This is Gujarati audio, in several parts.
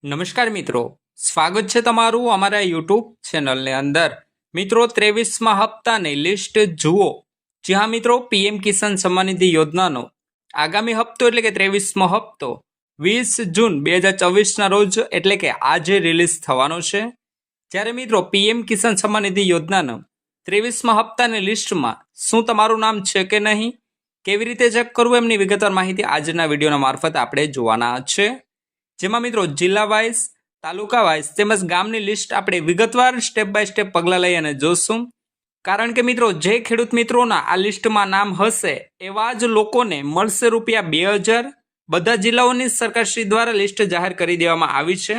નમસ્કાર મિત્રો, સ્વાગત છે તમારું અમારા યુટ્યુબ ચેનલની અંદર। મિત્રો 23મા હપ્તાની લિસ્ટ જુઓ। જી હા મિત્રો, પીએમ કિસાન સન્માન નિધિ યોજનાનો આગામી હપ્તો એટલે કે 23મો હપ્તો 20 જૂન 2024ના રોજ એટલે કે આજે રિલીઝ થવાનો છે। જ્યારે મિત્રો પીએમ કિસાન સન્માન નિધિ યોજનાનો 23મા હપ્તાની લિસ્ટમાં શું તમારું નામ છે કે નહીં, કેવી રીતે ચેક કરવું એમની વિગતવાર માહિતી આજના વિડીયોના મારફત આપણે જોવાના છે। જેમાં મિત્રો જિલ્લા વાઇઝ, તાલુકા વાઇઝ તેમજ ગામની લિસ્ટ આપણે વિગતવાર સ્ટેપ બાય સ્ટેપ પગલાં લઈ અને જોશું। કારણ કે મિત્રો જે ખેડૂત મિત્રોના આ લિસ્ટમાં નામ હશે એવા જ લોકોને મળશે ₹2000। બધા જિલ્લાઓની સરકારશ્રી દ્વારા લિસ્ટ જાહેર કરી દેવામાં આવી છે।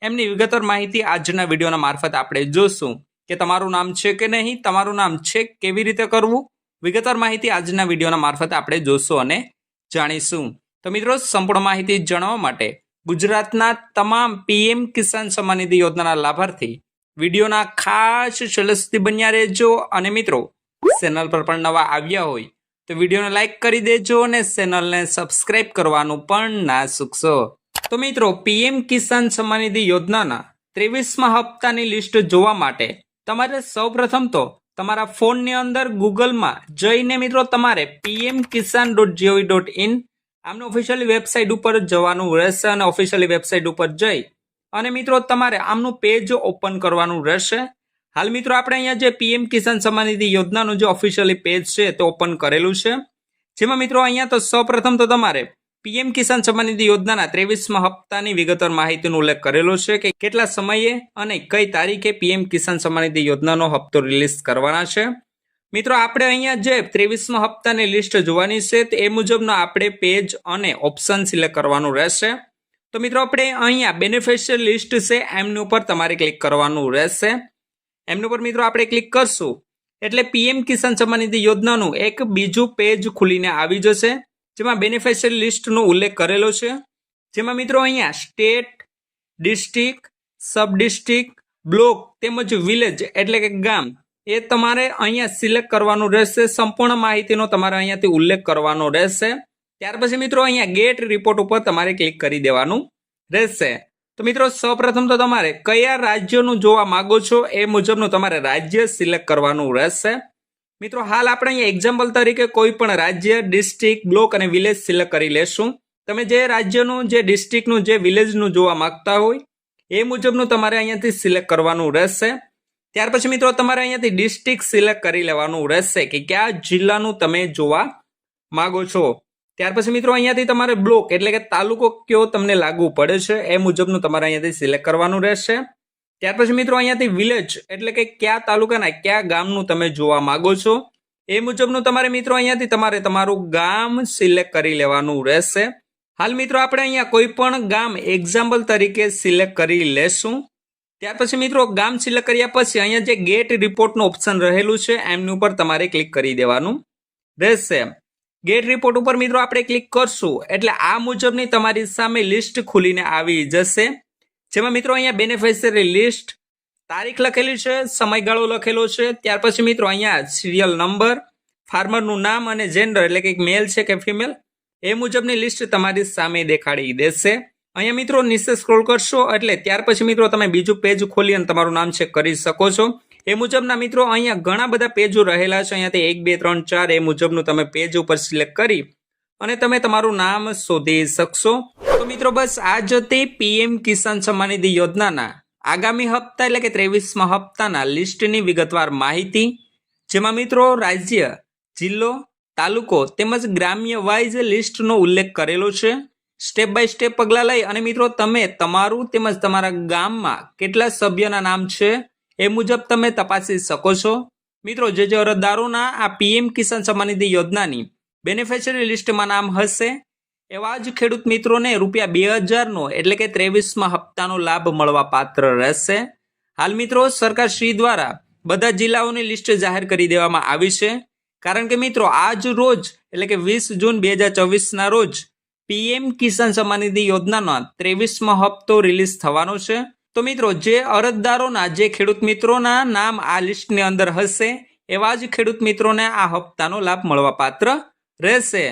એમની વિગતવાર માહિતી આજના વિડીયોના મારફત આપણે જોશું કે તમારું નામ છે કે નહીં, તમારું નામ છે કેવી રીતે કરવું, વિગતવાર માહિતી આજના વિડીયોના મારફત આપણે જોશું અને જાણીશું। તો મિત્રો સંપૂર્ણ માહિતી જાણવા માટે ગુજરાતના તમામ પીએમ કિસાન સન્માન નિધિ યોજનાના લાભાર્થી વિડીયોના ખાસ છેલ્લે સુધી બન્યા રહેજો। અને મિત્રો ચેનલ પર પણ નવા આવ્યા હોય તો વિડીયોને લાઈક કરી દેજો અને ચેનલને સબસ્ક્રાઇબ કરવાનું પણ ના ચૂકશો। તો મિત્રો પીએમ કિસાન સન્માન નિધિ યોજનાના 23મા હપ્તાની લિસ્ટ જોવા માટે તમારે સૌપ્રથમ તો તમારા ફોનની અંદર ગૂગલમાં જઈને મિત્રો તમારે pmkisan.gov.in આમની ઓફિશિયલી વેબસાઇટ ઉપર જવાનું રહેશે અને ઓફિશિયલી વેબસાઇટ ઉપર જઈ અને મિત્રો તમારે આમનું પેજ ઓપન કરવાનું રહેશે। હાલ મિત્રો આપણે અહીંયા જે પીએમ કિસાન સન્માન નિધિ યોજનાનું જે ઓફિશિયલી પેજ છે તે ઓપન કરેલું છે। જેમાં મિત્રો અહીંયા તો સૌપ્રથમ તો તમારે પીએમ કિસાન સન્માન નિધિ યોજનાના 23મા હપ્તાની વિગતવાર માહિતીનો ઉલ્લેખ કરેલો છે કે કેટલા સમયે અને કઈ તારીખે પીએમ કિસાન સન્માન નિધિ યોજનાનો હપ્તો રિલીઝ કરવાના છે। મિત્રો આપણે અહીંયા જે 23મા હપ્તાની લિસ્ટ જોવાની છે તે એ મુજબનો આપણે પેજ અને ઓપ્શન સિલેક્ટ કરવાનું રહેશે। તો મિત્રો આપણે અહીંયા બેનિફિશિયરી લિસ્ટ છે એમની ઉપર તમારે ક્લિક કરવાનું રહેશે। એમની ઉપર મિત્રો આપણે ક્લિક કરશું એટલે પીએમ કિસાન સન્માન નિધિ યોજનાનું એક બીજું પેજ ખુલીને આવી જશે, જેમાં બેનિફિશિયરી લિસ્ટનો ઉલ્લેખ કરેલો છે। જેમાં મિત્રો અહીંયા state, district, sub district, block તેમજ વિલેજ એટલે કે ગામ એ તમારે અહીંયા સિલેક્ટ કરવાનું રહેશે। સંપૂર્ણ માહિતીનો તમારે અહીંયાથી ઉલ્લેખ કરવાનો રહેશે। ત્યાર પછી મિત્રો અહીંયા ગેટ રિપોર્ટ ઉપર તમારે ક્લિક કરી દેવાનું રહેશે। તો મિત્રો સૌપ્રથમ તો તમારે કયા રાજ્યનું જોવા માંગો છો એ મુજબનું તમારે રાજ્ય સિલેક્ટ કરવાનું રહેશે। મિત્રો હાલ આપણે અહીંયા એક્ઝામ્પલ તરીકે કોઈ પણ રાજ્ય, ડિસ્ટ્રિક્ટ, બ્લોક અને વિલેજ સિલેક્ટ કરી લેશું। તમે જે રાજ્યનું, જે ડિસ્ટ્રિક્ટનું, જે વિલેજનું જોવા માંગતા હોય એ મુજબનું તમારે અહીંયાથી સિલેક્ટ કરવાનું રહેશે। ત્યાર પછી મિત્રો તમારે અહીંયાથી ડિસ્ટ્રિક્ટ સિલેક્ટ કરી લેવાનું રહેશે કે કયા જિલ્લાનું તમે જોવા માંગો છો। ત્યાર પછી મિત્રો અહીંયાથી તમારે બ્લોક એટલે કે તાલુકો કયો તમને લાગુ પડે છે એ મુજબનું તમારે અહીંયાથી સિલેક્ટ કરવાનું રહેશે। ત્યાર પછી મિત્રો અહીંયાથી વિલેજ એટલે કે કયા તાલુકાના કયા ગામનું તમે જોવા માંગો છો એ મુજબનું તમારે મિત્રો અહીંયાથી તમારે તમારું ગામ સિલેક્ટ કરી લેવાનું રહેશે। હાલ મિત્રો આપણે અહીંયા કોઈ પણ ગામ એક્ઝામ્પલ તરીકે સિલેક્ટ કરી લેશું। ત્યાર પછી મિત્રો ગામ સિલેક્ટ કર્યા પછી અહીંયા જે ગેટ રિપોર્ટનું ઓપ્શન રહેલું છે એમની ઉપર તમારે ક્લિક કરી દેવાનું રહેશે। ગેટ રિપોર્ટ ઉપર મિત્રો આપણે ક્લિક કરશું એટલે આ મુજબની તમારી સામે લિસ્ટ ખુલીને આવી જશે। જેમાં મિત્રો અહીંયા બેનિફિશિયરી લિસ્ટ, તારીખ લખેલી છે, સમયગાળો લખેલો છે। ત્યાર પછી મિત્રો અહીંયા સિરિયલ નંબર, ફાર્મરનું નામ અને જેન્ડર એટલે કે મેલ છે કે ફિમેલ એ મુજબની લિસ્ટ તમારી સામે દેખાડી દેશે। અહીંયા મિત્રો નીચે સ્ક્રોલ કરશો એટલે ત્યાર પછી મિત્રો તમે બીજું પેજ ખોલી અને તમારું નામ ચેક કરી શકો છો। એ મુજબના મિત્રો અહીંયા ઘણા બધા પેજો રહેલા છે, અહીંયાથી 1 2 3 4 એ મુજબનું તમે પેજ ઉપર સિલેક્ટ કરી અને તમે તમારું નામ શોધી શકશો। તો મિત્રો બસ આ જ હતી પીએમ કિસાન સન્માન નિધિ યોજનાના આગામી હપ્તા એટલે કે 23મા હપ્તાના લિસ્ટની વિગતવાર માહિતી, જેમાં મિત્રો રાજ્ય, જિલ્લો, તાલુકો તેમજ ગ્રામ્ય વાઇઝ લિસ્ટનો ઉલ્લેખ કરેલો છે। સ્ટેપ બાય સ્ટેપ પગલાં લઈ અને મિત્રો તમે તમારું તેમજ તમારા ગામમાં કેટલા સભ્યના નામ છે એ મુજબ તમે તપાસી શકો છો। મિત્રો જે અરજદારોના આ પીએમ કિસાન સન્માન નિધિ યોજનાની બેનિફિશિયરી લિસ્ટમાં નામ હશે એવા જ ખેડૂત મિત્રોને ₹2000નો એટલે કે 23મા હપ્તાનો લાભ મળવા પાત્ર રહેશે। હાલ મિત્રો સરકાર શ્રી દ્વારા બધા જિલ્લાઓની લિસ્ટ જાહેર કરી દેવામાં આવી છે, કારણ કે મિત્રો આજ રોજ એટલે કે 20 જૂન 2024ના રોજ પીએમ કિસાન સન્માન નિધિ યોજનાનો 23મો હપ્તો રિલીઝ થવાનો છે। તો મિત્રો જે અરજદારોના, જે ખેડૂત મિત્રોના નામ આ લિસ્ટની અંદર હશે એવા જ ખેડૂત મિત્રોને આ હપ્તાનો લાભ મળવા પાત્ર રહેશે।